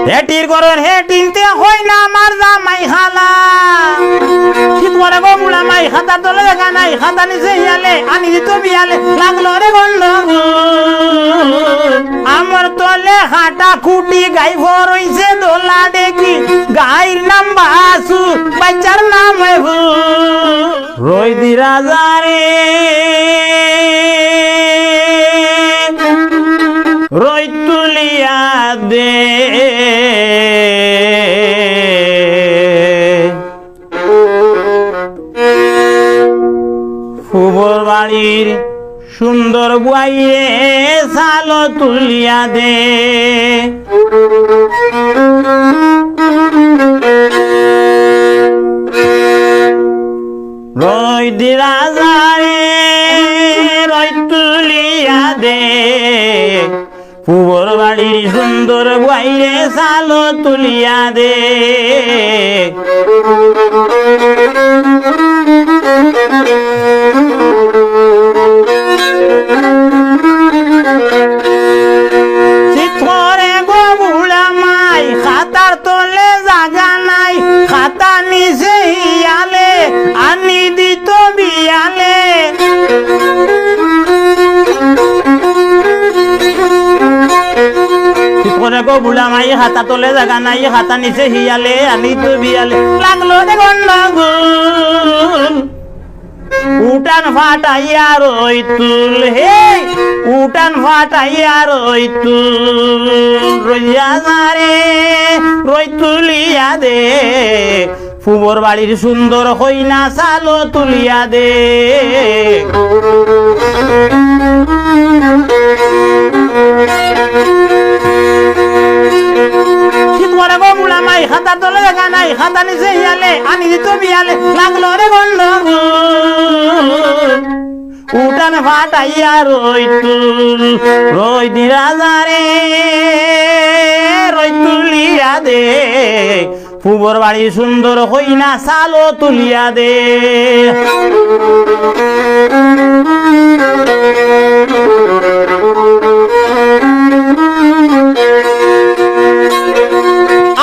হেটির করন হেটিংতে হই না আমার জামাই খালা শীত করে গো মুলা মাই খাতা তোলে দেখা নাই খাতা নিচে হিয়ালে আনি দিত বিয়ালে লাগলো রে গন্ডগোল আমার তলে হাঁটা খুঁটি গাই ভরইছে দোলা দেখি গাইর নাম বাসু বাচ্চার নাম রই দি রাজা রে রই তুলিয়া দে ফুবর বাড়ির সুন্দর বুয়াইয়ে সালো তুলিয়া দে রই দি রাজা রে রই তুলিয়া দে ফুবর বাড়ির সুন্দর বুয়াইয়ে সালো তুলিয়া দে চিত্রে গো বুড়া মাই খাতার তলে জাগা নাই খাতা নিচে হিয়ালে আনি দিত বিয়ালে চিত্রে গো বুড়া মাই খাতা তলে জাগা নাই খাতা নিচে হিয়ালে আনি তো বিয়ালে লাগলো রে গন্ডগোল উঠান ফাটাইয়া রই তুল হে উঠান ফাটাইয়া রই তুল রইয়া রে রই তুলিয়া দে ফুবর বাড়ির সুন্দর হইনা সালো তুলিয়া দে খাতা তোলে দেখা নাই খাতা নিচে হিয়ালে আনি দিত বিয়ালে লাগলো রে গন্ডগোল উঠান ফাটাইয়া রই তুল রই দি রাজা রে রই তুলিয়া দে ফুবর বাড়ি সুন্দর হইনা সালো তুলিয়া দে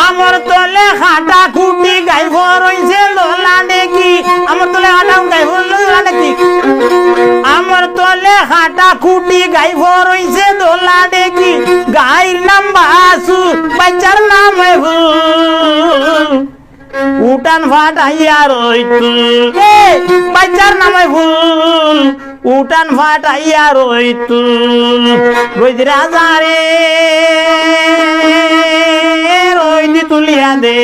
আমার তলে হাঁটা খুঁটি গাই ভরইছে লোলা দেখি আমার তলে হাঁটা গাই ভরলা দেখি আমার তলে হাঁটা খুঁটি গাই ভরইছে দোলা দেখি গাইর নাম বাসু বাচ্চার নাম উঠান ফাটাইয়া রই তুল বাচ্চার নাম ভুল উঠান ফাটাইয়া রই তুল রই দি রাজা রে রই দি তুলিয়া দে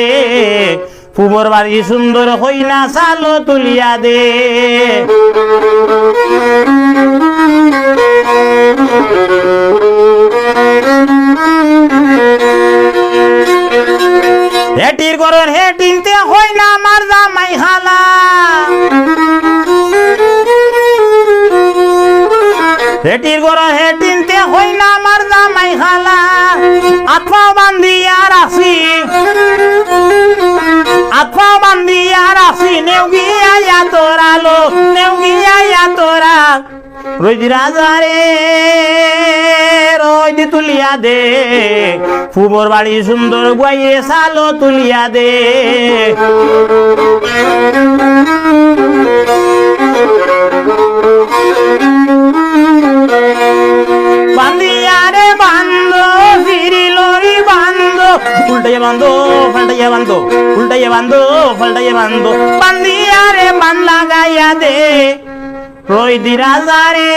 ফুবর বাড়ি সুন্দর হইনা সালো তুলিয়া দে হেটির করন হেটিংতে হই না আমার জামাই খালা হেটির করন হেটিংতে হই না আমার জামাই খালা আত্মা বান্ধিয়া রাখি আত্মা বান্ধিয়া রাখি নেও গিয়া তোরালো নেও গিয়া তোরা রই দি রাজা রে রই দি তুলিয়া দে ফুবর বাড়ি সুন্দর গুয়াইয়ে সালো তুলিয়া দে বান্ধিয়া রে বান্ধো ফিরিলরি বান্ধো উল্টাইয়া বান্ধো ফাল্টাইয়া বান্ধো উল্টাইয়া বান্ধো ফাল্টাইয়া বান্ধো বান্ধিয়া রে বান লাগাইয়া দে রই দি রাজা রে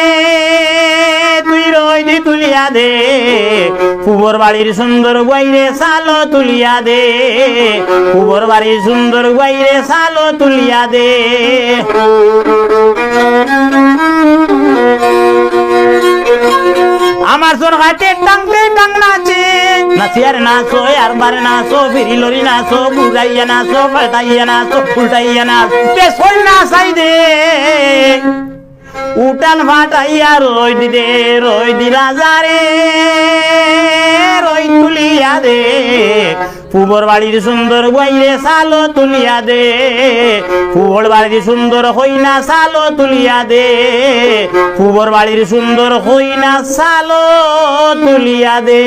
তুই রই দি তুলিয়া দে ফুবর বাড়ির সুন্দর গুয়াইরে সালো তুলিয়া দে ফুবর বাড়ির সুন্দর গুয়াইরে সালো তুলিয়া দে আমার সোর হাতে টাংতে টাং নাচে নাচিয়ার নাচো আর বারে নাচো ফিরিলরি নাচো বুঝাইয়া নাচো পাল্টাইয়া নাচো উল্টাইয়া নাচ বেশ হই নাচাই দে উঠান ফাটাইয়া রই দি রাজা রে রই তুলিয়া দে ফুবর বাড়ির সুন্দর গুয়াইরে সালো তুলিয়া দে ফুবর বাড়ির সুন্দর হইনা সালো তুলিয়া দে ফুবর বাড়ির সুন্দর হইনা সালো তুলিয়া দে।